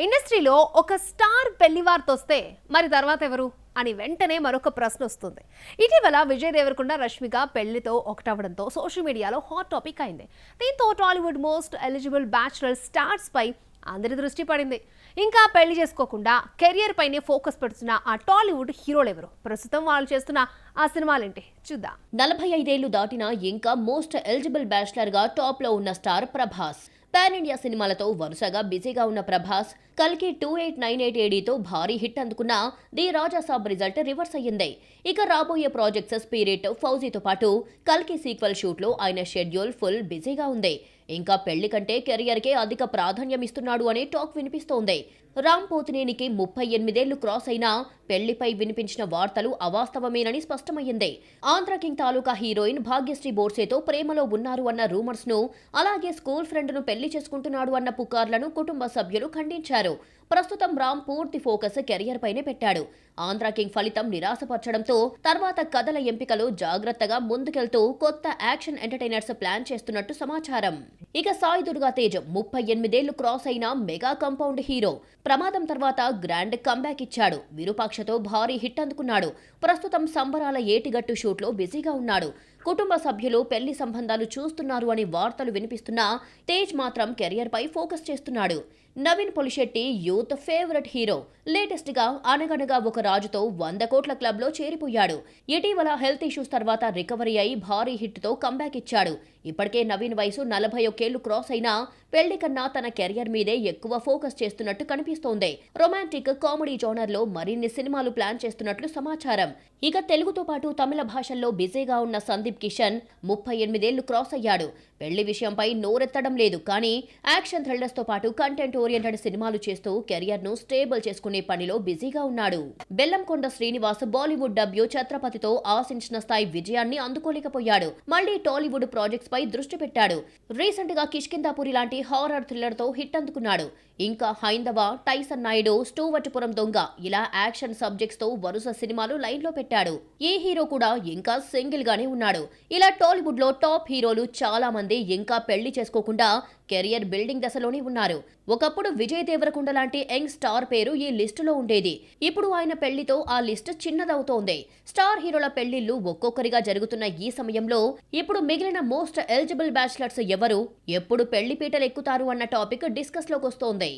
ఇండస్ట్రీలో ఒక స్టార్ పెళ్లి వార్త వస్తే మరి తర్వాత ఎవరు అని వెంటనే మరొక ప్రశ్న వస్తుంది. ఇటీవల విజయ్ దేవరకొండ రష్మిక పెళ్లితో ఒకటవడంతో సోషల్ మీడియాలో హాట్ టాపిక్ అయింది. దీంతో Tollywood most eligible bachelor stars పై అందరి దృష్టి పడింది. ఇంకా పెళ్లి చేసుకోకుండా కెరియర్ పైనే ఫోకస్ పెడుతున్న ఆ టాలీవుడ్ హీరోలు ఎవరు, ప్రస్తుతం వాళ్ళు చేస్తున్న ఆ సినిమాలేంటి చూద్దాం. 45 ఏళ్లు దాటినా ఇంకా మోస్ట్ ఎలిజిబుల్ బ్యాచులర్ గా టాప్ లో ఉన్న స్టార్ ప్రభాస్. పాన్ ఇండియా సినిమాలతో వరుసగా బిజీగా ఉన్న ప్రభాస్ కల్కి 2898 ఏడీతో భారీ హిట్ అందుకున్న ది రాజాసాబ్ రిజల్ట్ రివర్స్ అయ్యింది. ఇక రాబోయే ప్రాజెక్ట్స్ స్పిరిట్, ఫౌజీతో పాటు కల్కి సీక్వెల్ షూట్ లో ఆయన షెడ్యూల్ ఫుల్ బిజీగా ఉంది. ఇంకా పెళ్లి కంటే కెరియర్ కే అధిక ప్రాధాన్యం ఇస్తున్నాడు అనే టాక్ వినిపిస్తోంది. రామ్ పోతినేనికి 38 ఏళ్లు క్రాస్ అయినా పెళ్లిపై వినిపించిన వార్తలు అవాస్తవమేనని స్పష్టమయ్యింది. ఆంధ్ర కింగ్ తాలూకా హీరోయిన్ భాగ్యశ్రీ బోర్సేతో ప్రేమలో ఉన్నారు అన్న రూమర్స్ ను, అలాగే స్కూల్ ఫ్రెండ్ ను పెళ్లి చేసుకుంటున్నాడు అన్న పుకార్లను కుటుంబ సభ్యులు ఖండించారు. ప్రస్తుతం రామ్ పూర్తి ఫోకస్ కెరియర్ పైనే పెట్టాడు. ఆంధ్ర కింగ్ ఫలితం నిరాశపరచడంతో తర్వాత కథల ఎంపికలో జాగ్రత్తగా ముందుకెళ్తూ కొత్త యాక్షన్ ఎంటర్టైనర్స్ ప్లాన్ చేస్తున్నట్టు సమాచారం. ఇక సాయి దుర్గా తేజ్ 38 ఏళ్లు క్రాస్ అయిన మెగా కాంపౌండ్ హీరో. ప్రమాదం తర్వాత గ్రాండ్ కంబ్యాక్ ఇచ్చాడు. విరూపాక్షతో భారీ హిట్ అందుకున్నాడు. ప్రస్తుతం సంబరాల ఏటిగట్టు షూట్ లో బిజీగా ఉన్నాడు. కుటుంబ సభ్యులు పెళ్లి సంబంధాలు చూస్తున్నారు అని వార్తలు వినిపిస్తున్నా తేజ్ మాత్రం కెరియర్ పై ఫోకస్ చేస్తున్నాడు. Naveen Polishetty youth favourite hero. Latest గా అనగనగా ఒక రాజుతో 100 కోట్ల క్లబ్ లో చేరిపోయాడు. ఇటీవల హెల్త్ ఇష్యూస్ తర్వాత రికవరీ అయి భారీ హిట్ తో కంబ్యాక్ ఇచ్చాడు. ఇప్పటికే నవీన్ వయసు 41 ఏళ్లు క్రాస్ అయినా పెళ్లి కన్నా తన కెరియర్ మీదే ఎక్కువ ఫోకస్ చేస్తున్నట్టు కనిపిస్తోంది. రొమాంటిక్ కామెడీ జోనర్ లో మరిన్ని సినిమాలు ప్లాన్ చేస్తున్నట్లు సమాచారం. ఇక తెలుగుతో పాటు తమిళ భాషల్లో బిజీగా ఉన్న సందీప్ కిషన్ 38 ఏళ్లు క్రాస్ అయ్యాడు. పెళ్లి విషయంపై నోరెత్తడం లేదు, కానీ యాక్షన్ థ్రిల్లర్స్ తో పాటు కంటెంట్ ఓరియంటెడ్ సినిమాలు చేస్తూ కెరియర్ ను స్టేబుల్ చేసుకునే పనిలో బిజీగా ఉన్నాడు. బెల్లంకొండ శ్రీనివాస్ బాలీవుడ్ డెబ్యూ ఛత్రపతితో ఆశించిన స్థాయి విజయాన్ని అందుకోలేకపోయాడు. మళ్లీ టాలీవుడ్ ప్రాజెక్ట్స్ పై దృష్టి పెట్టాడు. రీసెంట్ గా కిష్కిందాపురి లాంటి హారర్ థ్రిల్లర్ తో హిట్ అందుకున్నాడు. ఇంకా హైందవ, టైసన్ నాయుడు, స్టూవర్ట్పురం దొంగ ఇలా యాక్షన్ సబ్జెక్ట్స్ తో వరుస సినిమాలు లైన్ లో పెట్టాడు. ఈ హీరో కూడా ఇంకా సింగిల్ గానే ఉన్నాడు. ఇలా టాలీవుడ్ లో టాప్ హీరోలు చాలా మంది ఇంకా పెళ్లి చేసుకోకుండా కెరియర్ బిల్డింగ్ దశలోనే ఉన్నారు. ఒకప్పుడు విజయ్ దేవరకొండ లాంటి యంగ్ స్టార్ పేరు ఈ లిస్టులో ఉండేది. ఇప్పుడు ఆయన పెళ్లితో ఆ లిస్టు చిన్నదవుతోంది. స్టార్ హీరోల పెళ్లిళ్లు ఒక్కొక్కరిగా జరుగుతున్న ఈ సమయంలో ఇప్పుడు మిగిలిన మోస్ట్ ఎలిజిబుల్ బ్యాచులర్స్ ఎవరు, ఎప్పుడు పెళ్లి పీటలు ఎక్కుతారు అన్న టాపిక్ డిస్కస్ లోకి వస్తోంది.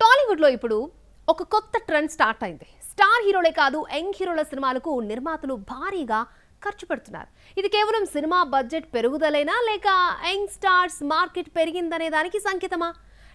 టాలీవుడ్ లో ఇప్పుడు ఒక కొత్త ట్రెండ్ స్టార్ట్ అయింది. స్టార్ హీరోలే కాదు, యంగ్ హీరోల సినిమాలకు నిర్మాతలు భారీగా ఖర్చు పెడుతున్నారు. ఇది కేవలం సినిమా బడ్జెట్ పెరుగుదలేనా, లేక యంగ్ స్టార్స్ మార్కెట్ పెరిగిందనే దానికి సంకేతమా?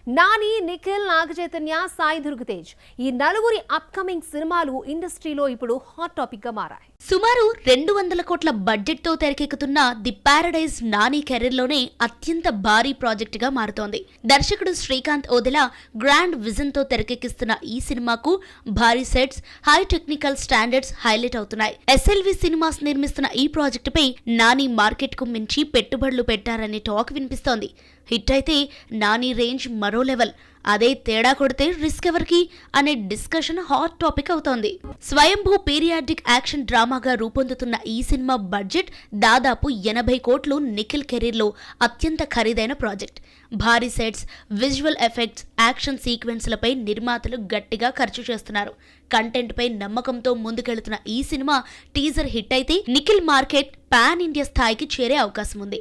నాని, నిఖిల్, నాగచైతన్య, సాయి దుర్గా తేజ్ ఈ నలుగురి అప్కమింగ్ సినిమాలు ఇండస్ట్రీలో ఇప్పుడు హాట్ టాపిక్ గా మారాయి. సుమారు 200 కోట్ల బడ్జెట్ తో తెరకెక్కుతున్న ది పారడైజ్ నాని కెరీర్ లోనే అత్యంత భారీ ప్రాజెక్ట్ గా మారుతోంది. దర్శకుడు శ్రీకాంత్ ఓదెలా గ్రాండ్ విజన్ తో తెరకెక్కిస్తున్న ఈ సినిమాకు భారీ sets, high technical standards highlight అవుతున్నాయి. ఎస్ఎల్వి సినిమాస్ నిర్మిస్తున్న ఈ ప్రాజెక్టు పై నాని మార్కెట్ కు మించి పెట్టుబడులు పెట్టారనే టాక్ వినిపిస్తోంది. హిట్ అయితే నాని రేంజ్ మరో లెవెల్. అదే తేడా కొడితే రిస్క్ ఎవరికి అనే డిస్కషన్ హాట్ టాపిక్ అవుతోంది. స్వయంభూ పీరియాడిక్ యాక్షన్ డ్రామాగా రూపొందుతున్న ఈ సినిమా బడ్జెట్ దాదాపు 80 కోట్లు. నిఖిల్ కెరీర్లో అత్యంత ఖరీదైన ప్రాజెక్ట్. భారీ సెట్స్, విజువల్ ఎఫెక్ట్స్, యాక్షన్ సీక్వెన్స్లపై నిర్మాతలు గట్టిగా ఖర్చు చేస్తున్నారు. కంటెంట్ పై నమ్మకంతో ముందుకెళ్తున్న ఈ సినిమా టీజర్ హిట్ అయితే నిఖిల్ మార్కెట్ పాన్ ఇండియా స్థాయికి చేరే అవకాశం ఉంది.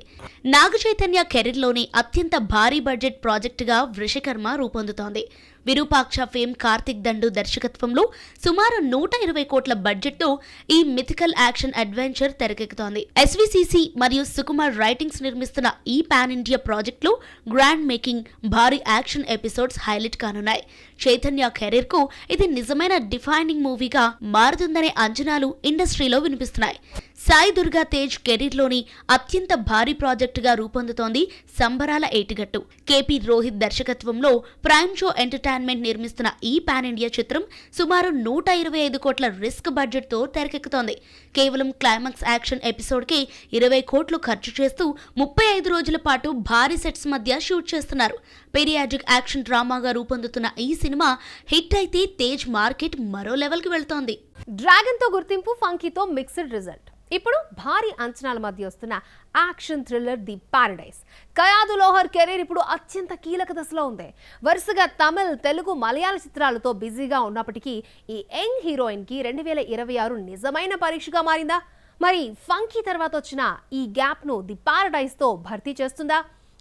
నాగచైతన్య కెరీర్లోని అత్యంత భారీ బడ్జెట్ ప్రాజెక్టుగా వృషకర్మ రూపొందుతోంది. విరూపాక్ష ఫేమ్ కార్తిక్ దండు దర్శకత్వంలో సుమారు 120 కోట్ల బడ్జెట్ తో ఈ మిథికల్ యాక్షన్ అడ్వెంచర్ తెరకెక్కుతోంది. ఎస్విసిసి మరియు సుకుమార్ రైటింగ్స్ నిర్మిస్తున్న ఈ పాన్ ఇండియా ప్రాజెక్ట్ లో గ్రాండ్ మేకింగ్, భారీ యాక్షన్ ఎపిసోడ్స్ హైలైట్ కానున్నాయి. చైతన్య కెరీర్ కు ఇది నిజమైన డిఫైనింగ్ మూవీగా మారుతుందనే అంచనాలు ఇండస్ట్రీలో వినిపిస్తున్నాయి. సాయి దుర్గా తేజ్ కెరీర్లోని అత్యంత భారీ ప్రాజెక్టుగా రూపొందుతోంది సంబరాల ఏటిగట్టు. కేపీ రోహిత్ దర్శకత్వంలో ప్రైమ్ షో ఎంటర్టైన్మెంట్ నిర్మిస్తున్న ఈ పాన్ ఇండియా చిత్రం సుమారు 125 కోట్ల రిస్క్ బడ్జెట్ తో తెరకెక్కుతోంది. కేవలం క్లైమాక్స్ యాక్షన్ ఎపిసోడ్ కి 20 కోట్లు ఖర్చు చేస్తూ 35 రోజుల పాటు భారీ సెట్స్ మధ్య షూట్ చేస్తున్నారు. పీరియాడిక్ యాక్షన్ డ్రామాగా రూపొందుతున్న ఈ సినిమా హిట్ అయితే తేజ్ మార్కెట్ మరో లెవెల్ కి వెళ్తోంది. డ్రాగన్ తో గుర్తింపు, ఫంకీతో మిక్స్డ్ రిజల్ట్. ఇప్పుడు భారీ అంచనాల మధ్య వస్తున్న action thriller the paradise. Kayadu Lohar career ఇప్పుడు అత్యంత కీలక దశలో ఉంది. వరుసగా తమిళ్, తెలుగు, మలయాళ చిత్రాలతో బిజీగా ఉన్నప్పటికీ ఈ యంగ్ హీరోయిన్ కి 2026 నిజమైన పరీక్షగా మారిందా? మరి ఫంకీ తర్వాత వచ్చిన ఈ గ్యాప్ ను ది పారడైజ్ తో భర్తీ చేస్తుందా?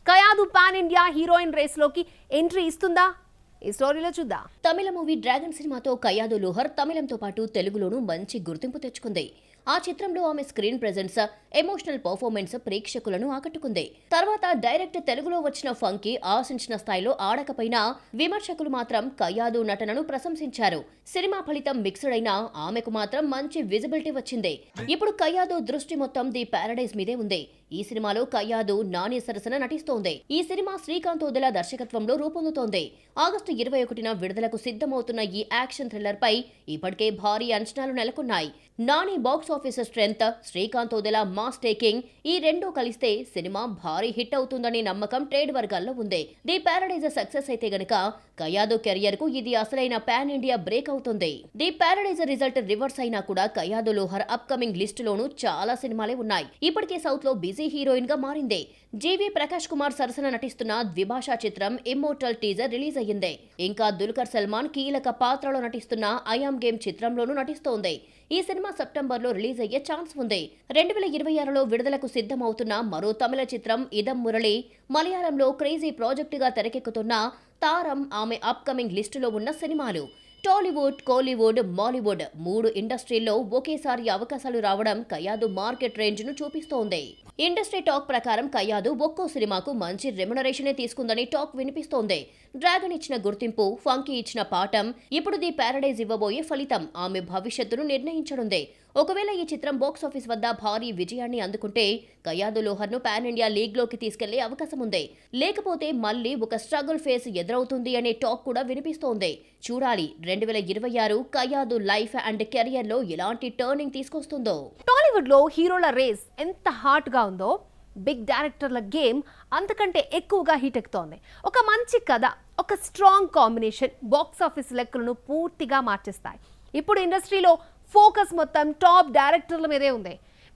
Kayadu pan India heroine race లోకి ఎంట్రీ ఇస్తుందా? ఈ స్టోరీలో చూద్దాం. తమిళ మూవీ డ్రాగన్ సినిమాతో కయాదు లోహర్ తమిళంతో పాటు తెలుగులోనూ మంచి గుర్తింపు తెచ్చుకుంది. ఆ చిత్రంలో ఆమె స్క్రీన్ ప్రెజెన్స్, ఎమోషనల్ పర్ఫార్మెన్స్ ప్రేక్షకులను ఆకట్టుకుంది. తర్వాత డైరెక్ట్ తెలుగులో వచ్చిన ఫంకీ ఆశించిన స్థాయిలో ఆడకపోయినా విమర్శకులు మాత్రం కయాదు నటనను ప్రశంసించారు. సినిమా ఫలితం మిక్స్డ్ అయినా ఆమెకు మాత్రం మంచి విజిబిలిటీ వచ్చింది. ఇప్పుడు కయాదు దృష్టి మొత్తం ది పారడైజ్ మీదే ఉంది. ఈ సినిమాలో కయాదు నాని సరసన నటిస్తోంది. ఈ సినిమా శ్రీకాంత్ ఓదెలా దర్శకత్వంలో రూపొందుతోంది. ఆగస్టు 21న విడుదలకు సిద్ధమవుతున్న ఈ యాక్షన్ థ్రిల్లర్ పై ఇప్పటికే భారీ అంచనాలు నెలకొన్నాయి. Nani box office strength, Srikanth Odela mass taking, ఈ రెండూ కలిస్తే సినిమా భారీ హిట్ అవుతుందనే నమ్మకం ట్రేడ్ వర్గాల్లో ఉంది. ది పారడైజ్ సక్సెస్ అయితే గనక కయాదు కెరియర్ కు ఇది అసలైన పాన్ ఇండియా బ్రేక్ అవుతుంది. ది పారడైజ్ రిజల్ట్ రివర్స్ అయినా కూడా Kayadu Lohar up coming list లోనూ చాలా సినిమాలే ఉన్నాయి. ఇప్పటికే సౌత్ లో బిజీ హీరోయిన్ గా మారింది. జీవి ప్రకాష్ కుమార్ సరసన నటిస్తున్న ద్విభాషా చిత్రం ఇమ్మోర్టల్ టీజర్ రిలీజ్ అయ్యింది. ఇంకా దుల్కర్ సల్మాన్ కీలక పాత్రలో నటిస్తున్న ఐయామ్ గేమ్ చిత్రంలోనూ నటిస్తోంది. ఈ సినిమా సెప్టెంబర్లో రిలీజ్ అయ్యే ఛాన్స్ ఉంది. 2026లో విడుదలకు సిద్ధమవుతున్న మరో తమిళ చిత్రం ఇదం మురళి, మలయాళంలో క్రేజీ ప్రాజెక్టుగా తెరకెక్కుతున్న తారం ఆమె అప్కమింగ్ లిస్టులో ఉన్న సినిమాలు. టాలీవుడ్, కోలీవుడ్, మాలీవుడ్ 3 ఇండస్ట్రీల్లో ఒకేసారి అవకాశాలు రావడం కయాదు మార్కెట్ రేంజ్ ను చూపిస్తోంది. ఇండస్ట్రీ టాక్ ప్రకారం కయాదు ఒక్కో సినిమాకు మంచి రెమ్యునరేషనే తీసుకుందని టాక్ వినిపిస్తోంది. డ్రాగన్ ఇచ్చిన గుర్తింపు, ఫంకీ ఇచ్చిన పాఠం, ఇప్పుడు ది పారడైజ్ ఇవ్వబోయే ఫలితం ఆమె భవిష్యత్తును నిర్ణయించనుంది. ఒకవేళ ఈ చిత్రం బాక్సాఫీస్ వద్ద భారీ విజయాన్ని అందుకుంటే కయాదు లోహర్ ను పాన్ ఇండియా లీగ్ లోకి తీసుకెళ్లే అవకాశం ఉంది. లేకపోతే మళ్లీ ఒక స్ట్రగుల్ ఫేస్ ఎదురవుతుంది అనే టాక్ కూడా వినిపిస్తోంది. చూడాలి 2026 కయాదు లైఫ్ అండ్ కెరియర్ లో ఎలాంటి టర్నింగ్ తీసుకొస్తుందో. టాలీవుడ్ లో హీరోల రేస్ ఎంత హాట్ గా ఉందో బిగ్ డైరెక్టర్ల గేమ్ అంతకంటే ఎక్కువగా హీట్ ఎక్కుతోంది. ఒక మంచి కథ, ఒక స్ట్రాంగ్ కాంబినేషన్ బాక్స్ ఆఫీస్ లెక్కలను పూర్తిగా మార్చేస్తాయి. ఇప్పుడు ఇండస్ట్రీలో ఫోకస్ మొత్తం టాప్ డైరెక్టర్ల మీదే ఉంది.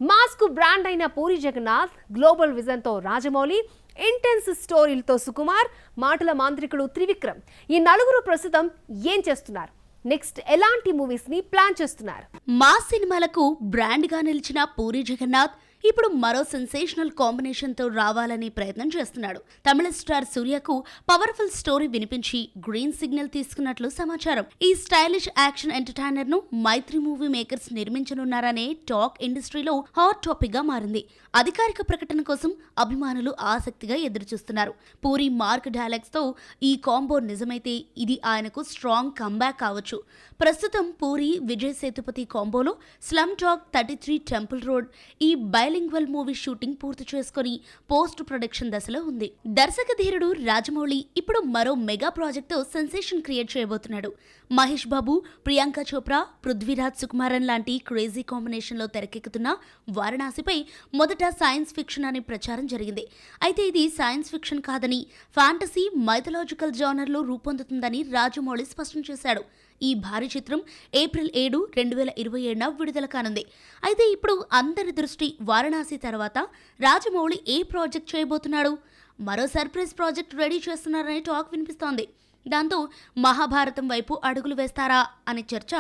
మాస్కు బ్రాండ్ అయిన పూరి జగన్నాథ్, గ్లోబల్ విజన్తో రాజమౌళి, ఇంటెన్స్ స్టోరీలతో సుకుమార్, మాటల మాంత్రికుడు త్రివిక్రమ్, ఈ నలుగురు ప్రస్తుతం ఏం చేస్తున్నారు? నెక్స్ట్ ఎలాంటి మూవీస్ ని ప్లాన్ చేస్తున్నారు? మా సినిమాలకు బ్రాండ్ గా నిలిచిన పూరి జగన్నాథ్ ఇప్పుడు మరో సెన్సేషనల్ కాంబినేషన్ తో రావాలని ప్రయత్నం చేస్తున్నాడు. తమిళ స్టార్ సూర్యకు పవర్ఫుల్ స్టోరీ వినిపించి గ్రీన్ సిగ్నల్ తీసుకున్నట్లు సమాచారం. ఈ స్టైలిష్ యాక్షన్ ఎంటర్టైనర్ ను మైత్రి మూవీ మేకర్స్ నిర్మించనున్నారనే టాక్ ఇండస్ట్రీలో హాట్ టాపిక్ గా మారింది. అధికారిక ప్రకటన కోసం అభిమానులు ఆసక్తిగా ఎదురుచూస్తున్నారు. పూరి మార్క్ డైలాగ్స్ తో ఈ కాంబో నిజమైతే ఇది ఆయనకు స్ట్రాంగ్ కంబ్యాక్ కావచ్చు. ప్రస్తుతం పూరి, విజయ్ సేతుపతి కాంబోలో స్లమ్ డాగ్ 33 టెంపుల్ రోడ్ ఈ బైలింగ్వల్ మూవీ షూటింగ్ పూర్తి చేసుకుని పోస్ట్ ప్రొడక్షన్ దశలో ఉంది. దర్శక ధీరుడు రాజమౌళి ఇప్పుడు మరో మెగా ప్రాజెక్ట్ తో సెన్సేషన్ క్రియేట్ చేయబోతున్నాడు. మహేష్ బాబు, ప్రియాంక చోప్రా, పృథ్వీరాజ్ సుకుమారన్ లాంటి క్రేజీ కాంబినేషన్ లో తెరకెక్కుతున్న వారణాసిపై మొదట సైన్స్ ఫిక్షన్ అనే ప్రచారం జరిగింది. అయితే ఇది సైన్స్ ఫిక్షన్ కాదని ఫ్యాంటసీ, మైథలాజికల్ జానర్ లో రూపొందుతుందని రాజమౌళి స్పష్టం చేశాడు. ఈ భారీ చిత్రం ఏప్రిల్ 7, 2027న విడుదల కానుంది. అయితే ఇప్పుడు అందరి దృష్టి వారణాసి తర్వాత రాజమౌళి ఏ ప్రాజెక్ట్ చేయబోతున్నాడు? మరో సర్ప్రైజ్ ప్రాజెక్ట్ రెడీ చేస్తున్నారనే టాక్ వినిపిస్తోంది. దాంతో మహాభారతం వైపు అడుగులు వేస్తారా అనే చర్చ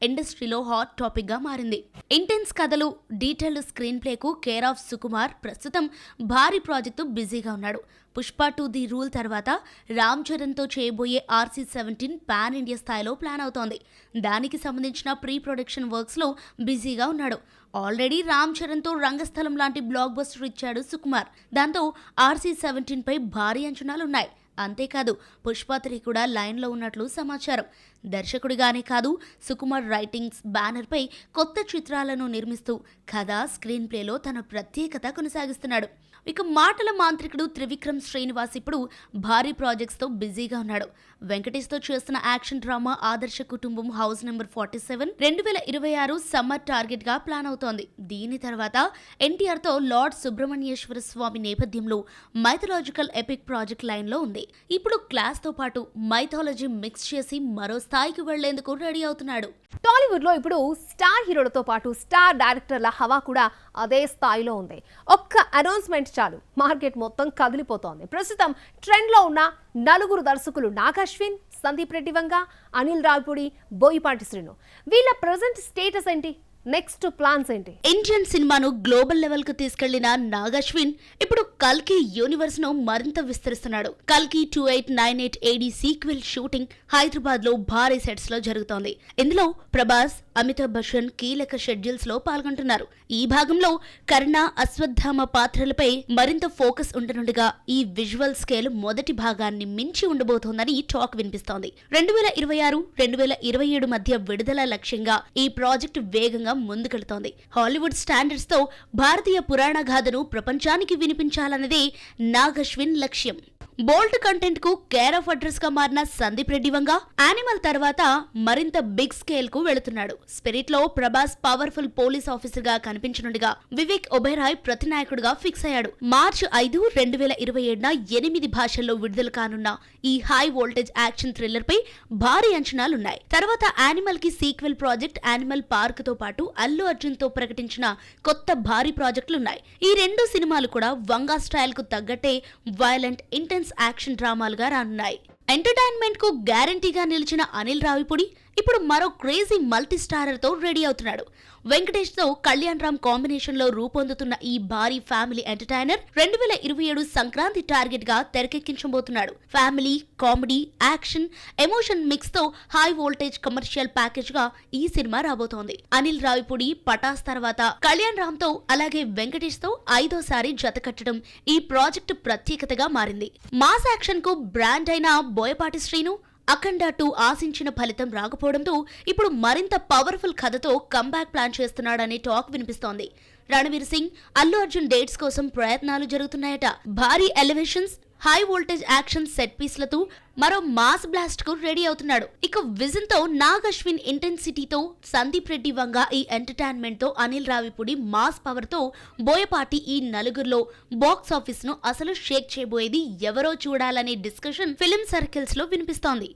ఇండస్ట్రీలో హాట్ టాపిక్ గా మారింది. ఇంటెన్స్ కథలు, డీటెయిల్డ్ స్క్రీన్ ప్లేకు కేర్ ఆఫ్ సుకుమార్ ప్రస్తుతం భారీ ప్రాజెక్టు బిజీగా ఉన్నాడు. పుష్ప 2 ది రూల్ తర్వాత రామ్ చరణ్తో చేయబోయే RC-17 పాన్ ఇండియా స్థాయిలో ప్లాన్ అవుతోంది. దానికి సంబంధించిన ప్రీ ప్రొడక్షన్ వర్క్స్లో బిజీగా ఉన్నాడు. ఆల్రెడీ రామ్ చరణ్తో రంగస్థలం లాంటి బ్లాక్ బస్టర్ ఇచ్చాడు సుకుమార్. దాంతో RC-17 పై భారీ అంచనాలున్నాయి. అంతేకాదు పుష్ప 3 కూడా లైన్లో ఉన్నట్లు సమాచారం. దర్శకుడిగానే కాదు, సుకుమార్ రైటింగ్స్ బ్యానర్పై కొత్త చిత్రాలను నిర్మిస్తూ కథ, స్క్రీన్ ప్లేలో తన ప్రత్యేకత కొనసాగిస్తున్నాడు. ఇక మాటల మాంత్రికుడు త్రివిక్రమ్ శ్రీనివాస్ ఇప్పుడు భారీ ప్రాజెక్ట్స్తో బిజీగా ఉన్నాడు. వెంకటేష్తో చేస్తున్న యాక్షన్ డ్రామా ఆదర్శ కుటుంబం హౌస్ నెంబర్ 47 2026 సమ్మర్ టార్గెట్గా ప్లాన్ అవుతోంది. దీని తర్వాత ఎన్టీఆర్తో లార్డ్ సుబ్రహ్మణ్యేశ్వర స్వామి నేపథ్యంలో మైథలాజికల్ ఎపిక్ ప్రాజెక్ట్ లైన్లో ఉంది. ఇప్పుడు క్లాస్తో పాటు మైథాలజీ మిక్స్ చేసి మరో స్థాయికి వెళ్లేందుకు రెడీ అవుతున్నాడు. టాలీవుడ్లో ఇప్పుడు స్టార్ హీరోలతో పాటు స్టార్ డైరెక్టర్ల హవా కూడా అదే స్థాయిలో ఉంది. ఒక్క అనౌన్స్మెంట్ చాలు మార్కెట్ మొత్తం కదిలిపోతోంది. ప్రస్తుతం ట్రెండ్లో ఉన్న నలుగురు దర్శకులు నాగశ్విన్, సందీప్ రెడ్డి వంగ, అనిల్ రావిపూడి, బోయపాటి శ్రీను. వీళ్ళ ప్రజెంట్ స్టేటస్ ఏంటి? నెక్స్ట్ ప్లాన్స్ ఏంటి? ఇండియన్ సినిమాను గ్లోబల్ లెవెల్ కు తీసుకెళ్లిన నాగశ్విన్ ఇప్పుడు కల్కి యూనివర్స్ ను మరింత విస్తరిస్తున్నాడు. కల్కి 2898 AD సీక్వెల్ షూటింగ్ హైదరాబాద్ లో భారీ సెట్స్ లో జరుగుతోంది. ఇందులో ప్రభాస్, అమితాబ్ బచ్చన్ కీలక షెడ్యూల్స్ లో పాల్గొంటున్నారు. ఈ భాగంలో కర్ణ, అశ్వత్థామ పాత్రలపై మరింత ఫోకస్ ఉండనుండగా ఈ విజువల్ స్కేల్ మొదటి భాగాన్ని మించి ఉండబోతోందని టాక్ వినిపిస్తోంది. 2026, 2027 మధ్య విడుదల లక్ష్యంగా ఈ ప్రాజెక్టు వేగంగా ముందుకెళ్తోంది. హాలీవుడ్ స్టాండర్డ్స్ తో భారతీయ పురాణ గాథను ప్రపంచానికి వినిపించాలన్నదే నాగశ్విన్ లక్ష్యం. బోల్డ్ కంటెంట్ కు కేర్ ఆఫ్ అడ్రస్ గా మారిన సందీప్ రెడ్డి వంగ యానిమల్ తర్వాత మరింత బిగ్ స్కేల్ కు వెళుతున్నాడు. స్పిరిట్ లో ప్రభాస్ పవర్ఫుల్ పోలీస్ ఆఫీసర్ గా కనిపించనుండగా వివేక్ ఒబెరాయ్ ప్రతినాయకుడిగా ఫిక్స్ అయ్యాడు. మార్చి 5, 2027న 8 భాషల్లో విడుదల కానున్న ఈ హై వోల్టేజ్ యాక్షన్ థ్రిల్లర్ పై భారీ అంచనాలున్నాయి. తర్వాత యానిమల్ కి సీక్వెల్ ప్రాజెక్ట్ యానిమల్ పార్క్ తో పాటు అల్లు అర్జున్ తో ప్రకటించిన కొత్త భారీ ప్రాజెక్టులున్నాయి. ఈ రెండు సినిమాలు కూడా వంగా స్టైల్ కు తగ్గట్టే వైలెంట్, ఇంటెన్స్ యాక్షన్ డ్రామాలుగా రానున్నాయి. ఎంటర్టైన్మెంట్ కు గ్యారంటీగా నిలిచిన అనిల్ రావిపూడి ఇప్పుడు మరో క్రేజీ మల్టీ స్టారర్ తో రెడీ అవుతున్నాడు. వెంకటేష్ తో కళ్యాణ్ రామ్ కాంబినేషన్ లో రూపొందుతున్న ఈ భారీ ఫ్యామిలీ ఎంటర్టైనర్ 2027 సంక్రాంతి టార్గెట్ గా తెరకెక్కించబోతున్నాడు. Family, comedy, action, emotion mix తో హై వోల్టేజ్ కమర్షియల్ ప్యాకేజ్ గా ఈ సినిమా రాబోతోంది. అనిల్ రావిపూడి పటాస్ తర్వాత కళ్యాణ్ రామ్ తో అలాగే వెంకటేష్ తో 5వ సారి జత కట్టడం ఈ ప్రాజెక్టు ప్రత్యేకతగా మారింది. మాస్ యాక్షన్ కు బ్రాండ్ అయిన బోయపాటి శ్రీను అఖండ 2 ఆశించిన ఫలితం రాకపోవడంతో ఇప్పుడు మరింత పవర్ఫుల్ కథతో కంబ్యాక్ ప్లాన్ చేస్తున్నాడనే టాక్ వినిపిస్తోంది. రణవీర్ సింగ్, అల్లు అర్జున్ డేట్స్ కోసం ప్రయత్నాలు జరుగుతున్నాయట. భారీ elevations, high voltage action set పీస్లతో మరో మాస్ బ్లాస్ట్ కు రెడీ అవుతున్నాడు. ఇక విజన్ తో నాగశ్విన్ ఇంటెన్సిటీతో సందీప్ రెడ్డి వంగ ఈ ఎంటర్టైన్మెంట్ తో అనిల్ రావిపూడి మాస్ పవర్ తో బోయపాటి ఈ నలుగురిలో బాక్స్ ఆఫీస్ ను అసలు షేక్ చేయబోయేది ఎవరో చూడాలనే డిస్కషన్ ఫిల్మ్ సర్కిల్స్ లో వినిపిస్తోంది.